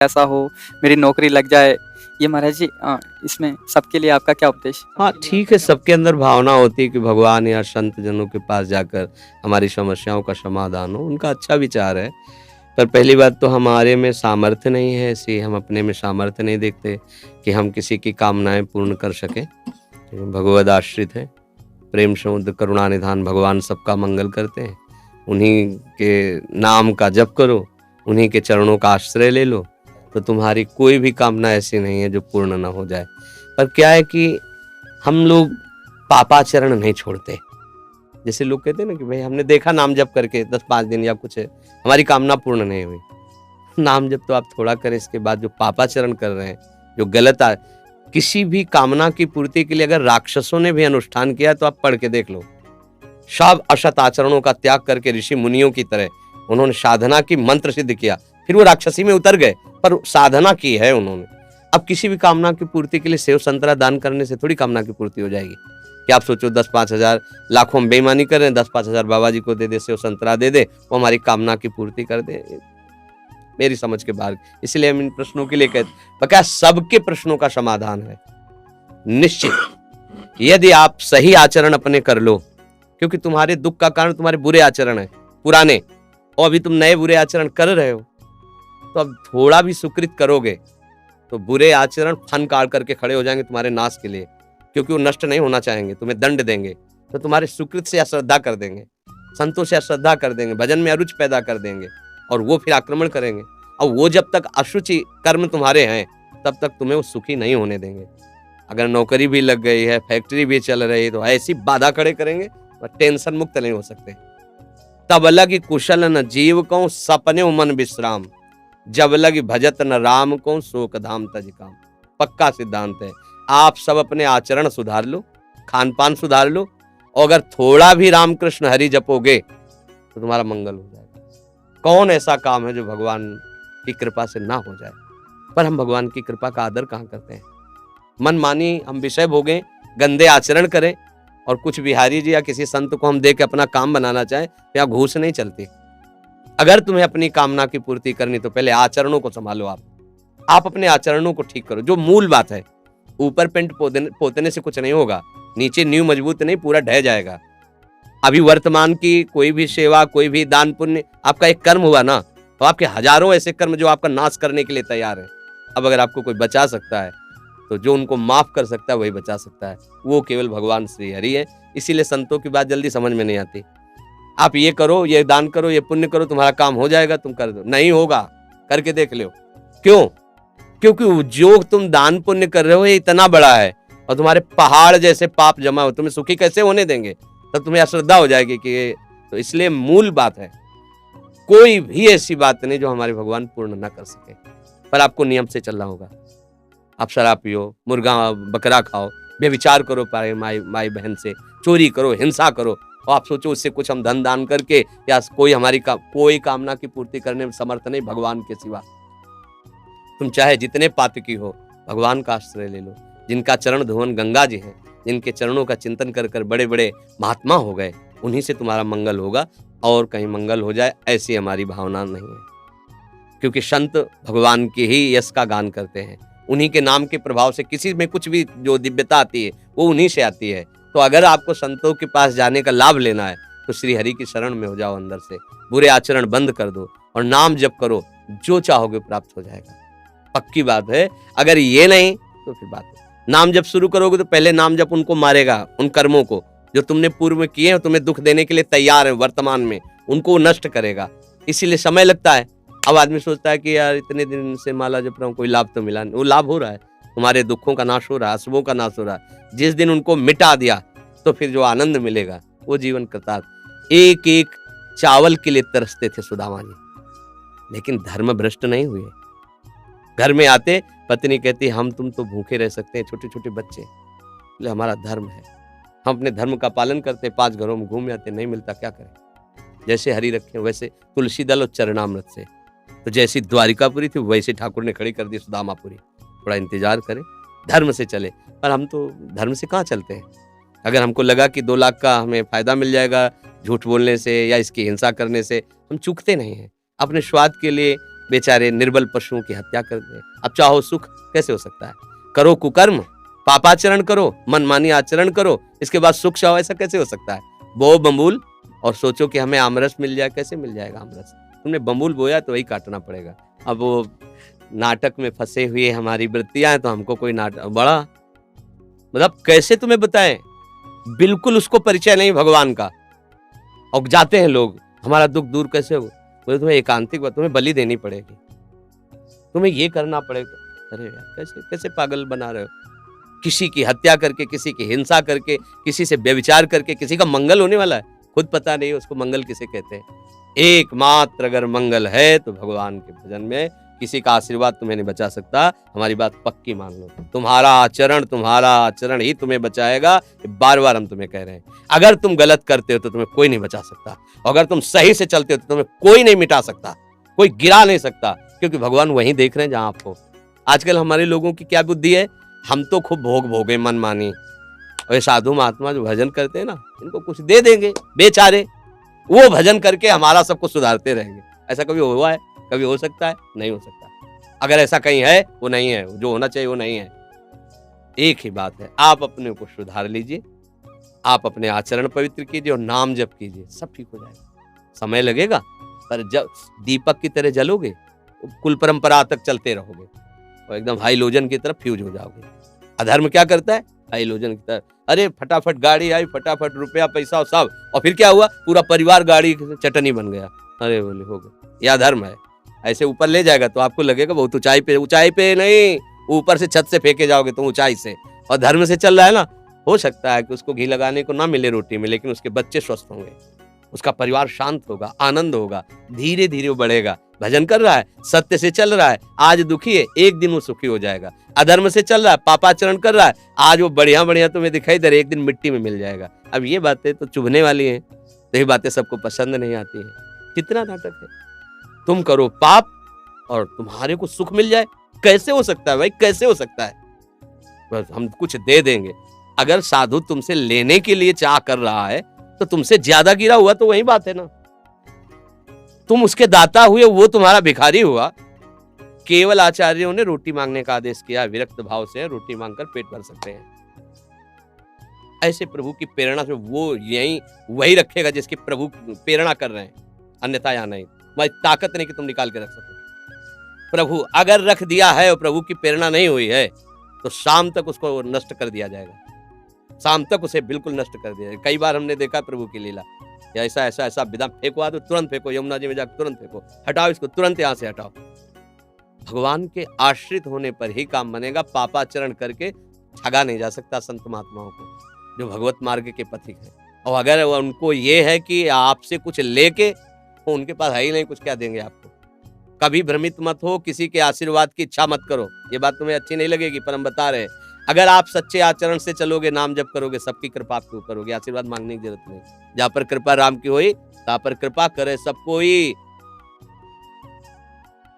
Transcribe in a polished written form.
ऐसा हो, मेरी नौकरी लग जाए। ये महाराज जी इसमें सबके लिए आपका क्या उपदेश? हाँ, ठीक है, सबके अंदर भावना होती है कि भगवान या संत जनों के पास जाकर हमारी समस्याओं का समाधान हो, उनका अच्छा विचार है। पर पहली बात तो हमारे में सामर्थ्य नहीं है ऐसी, हम अपने में सामर्थ्य नहीं देखते कि हम किसी की कामनाएँ पूर्ण कर सकें। भगवद आश्रित है, प्रेम समुद्र करुणा निधान, भगवान सबका मंगल करते हैं। उन्हीं के नाम का जप करो, उन्हीं के चरणों का आश्रय ले लो, तो तुम्हारी कोई भी कामना ऐसी नहीं है जो पूर्ण ना हो जाए। पर क्या है कि हम लोग पापाचरण नहीं छोड़ते। जैसे लोग कहते हैं ना कि भाई हमने देखा नाम जप करके 10-5 दिन या कुछ है, हमारी कामना पूर्ण नहीं हुई। नाम जप तो आप थोड़ा करें, इसके बाद जो पापाचरण कर रहे हैं, जो गलत किसी भी कामना की पूर्ति के लिए अगर राक्षसों ने भी अनुष्ठान किया तो आप पढ़ के देख लो। सब असत आचरणों का त्याग करके ऋषि मुनियों की तरह उन्होंने साधना की, मंत्र सिद्ध किया, फिर वो राक्षसी में उतर गए, पर साधना की है उन्होंने। अब किसी भी कामना की पूर्ति के लिए सेव संतरा दान करने से थोड़ी कामना की पूर्ति हो जाएगी। कि आप सोचो 10-5 हजार, लाखों में बेईमानी कर रहे हैं, 10-5 हजार बाबा जी को दे दे, सेव संतरा दे दे, वो हमारी कामना की पूर्ति कर दे, मेरी समझ के बाहर। इसलिए हम इन प्रश्नों के लिए कहते, क्या सबके प्रश्नों का समाधान है निश्चित, यदि आप सही आचरण अपने कर लो। क्योंकि तुम्हारे दुख का कारण तुम्हारे बुरे आचरण है पुराने, और अभी तुम नए बुरे आचरण कर रहे हो, तो अब थोड़ा भी सुकृत करोगे तो बुरे आचरण फन काट करके खड़े हो जाएंगे तुम्हारे नाश के लिए। क्योंकि वो नष्ट नहीं होना चाहेंगे, तुम्हें दंड देंगे, तो तुम्हारे सुकृत से अश्रद्धा कर देंगे, संतों से अश्रद्धा कर देंगे, भजन में अरुचि पैदा कर देंगे, और वो फिर आक्रमण करेंगे। और वो जब तक अशुचि कर्म तुम्हारे हैं तब तक तुम्हें वो सुखी नहीं होने देंगे। अगर नौकरी भी लग गई है, फैक्ट्री भी चल रही है, तो ऐसी बाधा खड़े करेंगे और टेंशन मुक्त नहीं हो सकते। तब लगी कुशल न जीव को सपने मन विश्राम, जब लगी भजत न राम को शोक धाम तज काम। पक्का सिद्धांत है। आप सब अपने आचरण सुधार लो, खान पान सुधार लो, और अगर थोड़ा भी रामकृष्ण हरि जपोगे तो तुम्हारा मंगल हो जाएगा। कौन ऐसा काम है जो भगवान की कृपा से ना हो जाए? पर हम भगवान की कृपा का आदर कहाँ करते हैं? मन मानी हम विषय भोगें, गंदे आचरण करें, और कुछ बिहारी जी या किसी संत को हम दे के अपना काम बनाना चाहें, तो यहाँ घूस नहीं चलती। अगर तुम्हें अपनी कामना की पूर्ति करनी तो पहले आचरणों को संभालो। आप अपने आचरणों को ठीक करो, जो मूल बात है। ऊपर पेंट पोतने से कुछ नहीं होगा, नीचे नींव मजबूत नहीं, पूरा ढह जाएगा। अभी वर्तमान की कोई भी सेवा, कोई भी दान पुण्य आपका एक कर्म हुआ ना, तो आपके हजारों ऐसे कर्म जो आपका नाश करने के लिए तैयार है। अब अगर आपको कोई बचा सकता है तो जो उनको माफ कर सकता है वही बचा सकता है, वो केवल भगवान श्री हरि है। इसीलिए संतों की बात जल्दी समझ में नहीं आती। आप ये करो, ये दान करो, ये पुण्य करो, तुम्हारा काम हो जाएगा, तुम कर दो, नहीं होगा, करके देख लो। क्यों? क्योंकि जो तुम दान पुण्य कर रहे हो ये इतना बड़ा है, और तुम्हारे पहाड़ जैसे पाप जमा हो, तुम्हें सुखी कैसे होने देंगे? तब तुम्हें अश्रद्धा हो जाएगी कि तो इसलिए मूल बात है, कोई भी ऐसी बात नहीं जो हमारे भगवान पूर्ण ना कर सके। पर आपको नियम से चलना होगा। आप शराब पियो, मुर्गा बकरा खाओ, व्यभिचार करो माई बहन से, चोरी करो, हिंसा करो, और आप सोचो उससे कुछ हम धन दान करके या कोई हमारी कोई कामना की पूर्ति करने में समर्थ नहीं भगवान के सिवा। तुम चाहे जितने पातकी हो, भगवान का आश्रय ले लो। जिनका चरण धुवन गंगा जी हैं, जिनके चरणों का चिंतन कर कर बड़े बड़े महात्मा हो गए, उन्हीं से तुम्हारा मंगल होगा, और कहीं मंगल हो जाए ऐसी हमारी भावना नहीं है। क्योंकि संत भगवान के ही यश का गान करते हैं, उन्हीं के नाम के प्रभाव से किसी में कुछ भी जो दिव्यता आती है वो उन्हीं से आती है। तो अगर आपको संतों के पास जाने का लाभ लेना है तो श्री हरि की शरण में हो जाओ, अंदर से बुरे आचरण बंद कर दो और नाम जप करो, जो चाहोगे प्राप्त हो जाएगा। पक्की बात है। अगर ये नहीं तो फिर बात है, नाम जप शुरू करोगे तो पहले नाम जप उनको मारेगा, उन कर्मों को जो तुमने पूर्व में किए हैं, तुम्हें दुख देने के लिए तैयार है वर्तमान में, उनको नष्ट करेगा। इसीलिए समय लगता है। अब आदमी सोचता है कि यार इतने दिन से माला जप रहा हूँ, कोई लाभ तो मिला नहीं। वो लाभ हो रहा है, तुम्हारे दुखों का नाश हो रहा है, अशुभों का नाश हो रहा है। जिस दिन उनको मिटा दिया तो फिर जो आनंद मिलेगा वो जीवन कृतार्थ। एक एक चावल के लिए तरसते थे सुदामा जी, लेकिन धर्म भ्रष्ट नहीं हुए। घर में आते पत्नी कहती हम तुम तो भूखे रह सकते हैं, छोटे छोटे बच्चे, बोले हमारा धर्म है, हम अपने धर्म का पालन करते, 5 घरों में घूम आते, नहीं मिलता क्या करें। जैसे हरि रखे वैसे तुलसी दल और चरणामृत से, तो जैसी द्वारिकापुरी थी वैसे ठाकुर ने खड़ी कर दी सुदामापुरी। थोड़ा इंतजार करें, धर्म से चले। पर हम तो धर्म से कहाँ चलते हैं। अगर हमको लगा कि 2 लाख का हमें फायदा मिल जाएगा झूठ बोलने से या इसकी हिंसा करने से, हम चूकते नहीं हैं। अपने स्वाद के लिए बेचारे निर्बल पशुओं की हत्या कर दे। अब चाहो सुख कैसे हो सकता है? करो कुकर्म, पापाचरण करो, मनमानी आचरण करो, इसके बाद सुख चाहो, ऐसा कैसे हो सकता है? बो बम्बूल और सोचो कि हमें आमरस मिल जाए, कैसे मिल जाएगा आमरस? तुमने बम्बूल बोया तो वही काटना पड़ेगा। अब वो नाटक में फंसे हुए हमारी वृत्तियां हैं, तो हमको कोई नाटक बड़ा मतलब कैसे तुम्हें बताएं, बिल्कुल उसको परिचय नहीं भगवान का। और जाते हैं लोग, हमारा दुख दूर कैसे हो? बोले तुम्हें एकांतिक बात, तुम्हें बलि देनी पड़ेगी, तुम्हें ये करना पड़ेगा। अरे यार कैसे कैसे पागल बना रहे हो? किसी की हत्या करके, किसी की हिंसा करके, किसी से व्यभिचार करके किसी का मंगल होने वाला है? खुद पता नहीं उसको मंगल किसे कहते हैं। एकमात्र अगर मंगल है तो भगवान के भजन में, किसी का आशीर्वाद तुम्हें नहीं बचा सकता। हमारी बात पक्की मान लो, तुम्हारा आचरण ही तुम्हें बचाएगा। बार बार हम तुम्हें कह रहे हैं, अगर तुम गलत करते हो तो तुम्हें कोई नहीं बचा सकता, अगर तुम सही से चलते हो तो तुम्हें कोई नहीं मिटा सकता, कोई गिरा नहीं सकता, क्योंकि भगवान वहीं देख रहे हैं जहां आप हो। आजकल हमारे लोगों की क्या बुद्धि है, हम तो खूब भोग भोगे मन मानी, और ये साधु महात्मा जो भजन करते हैं ना, इनको कुछ दे देंगे बेचारे, वो भजन करके हमारा सब कुछ सुधारते रहेंगे। ऐसा कभी हुआ है? कभी हो सकता है? नहीं हो सकता। अगर ऐसा कहीं है, वो नहीं है, जो होना चाहिए वो नहीं है। एक ही बात है, आप अपने को सुधार लीजिए, आप अपने आचरण पवित्र कीजिए और नाम जप कीजिए, सब ठीक हो जाएगा। समय लगेगा, पर जब दीपक की तरह जलोगे, कुल परंपरा तक चलते रहोगे और एकदम हाइलोजन की तरफ फ्यूज हो जाओगे। अधर्म क्या करता है? हाइलोजन की तरह, अरे फटाफट गाड़ी आई, फटाफट रुपया पैसा सब, और फिर क्या हुआ? पूरा परिवार गाड़ी चटनी बन गया। अरे बोले हो गया, यह अधर्म है। ऐसे ऊपर ले जाएगा तो आपको लगेगा बहुत ऊंचाई पे नहीं, ऊपर से छत से फेंके जाओगे तो ऊंचाई से। और धर्म से चल रहा है ना, हो सकता है कि उसको घी लगाने को ना मिले रोटी में, लेकिन उसके बच्चे स्वस्थ होंगे, उसका परिवार शांत होगा, आनंद होगा, धीरे धीरे वो बढ़ेगा। भजन कर रहा है, सत्य से चल रहा है, आज दुखी है, एक दिन वो सुखी हो जाएगा। अधर्म से चल रहा है, पापाचरण कर रहा है, आज वो बढ़िया बढ़िया तुम्हें दिखाई दे रहा है, एक दिन मिट्टी में मिल जाएगा। अब ये बातें तो चुभने वाली हैं, तो ये बातें सबको पसंद नहीं आती हैं। कितना नाटक है, तुम करो पाप और तुम्हारे को सुख मिल जाए, कैसे हो सकता है भाई? कैसे हो सकता है? बस हम कुछ दे देंगे। अगर साधु तुमसे लेने के लिए चाह कर रहा है तो तुमसे ज्यादा गिरा हुआ तो वही बात है ना, तुम उसके दाता हुए, वो तुम्हारा भिखारी हुआ। केवल आचार्यों ने रोटी मांगने का आदेश किया, विरक्त भाव से रोटी मांगकर पेट भर सकते हैं। ऐसे प्रभु की प्रेरणा से वो यही वही रखेगा जिसकी प्रभु प्रेरणा कर रहे हैं, अन्यथा या नहीं। वही ताकत नहीं कि तुम निकाल के रख सको। प्रभु अगर रख दिया है और प्रभु की प्रेरणा नहीं हुई है तो शाम तक उसको नष्ट कर दिया जाएगा, शाम तक उसे बिल्कुल नष्ट कर दिया जाएगा। कई बार हमने देखा प्रभु की लीला, ऐसा ऐसा ऐसा विधा फेंको, तो तुरंत फेंको, यमुना जी में जाकर तुरंत फेंको, हटाओ इसको, तुरंत यहाँ से हटाओ। भगवान के आश्रित होने पर ही काम बनेगा, पापाचरण करके ठगा नहीं जा सकता संत महात्माओं को, जो भगवत मार्ग के पथिक है। और अगर उनको ये है कि आपसे कुछ लेके, तो उनके पास है ही नहीं, कुछ क्या देंगे आपको। कभी भ्रमित मत हो, किसी के आशीर्वाद की इच्छा मत करो। ये बात तुम्हें अच्छी नहीं लगेगी, पर हम बता रहे हैं, अगर आप सच्चे आचरण से चलोगे, नाम जप करोगे, सबकी कृपा आपके ऊपर होगी, आशीर्वाद मांगने की जरूरत नहीं। जहाँ पर कृपा राम की हुई, तहाँ पर कृपा करे सब कोई।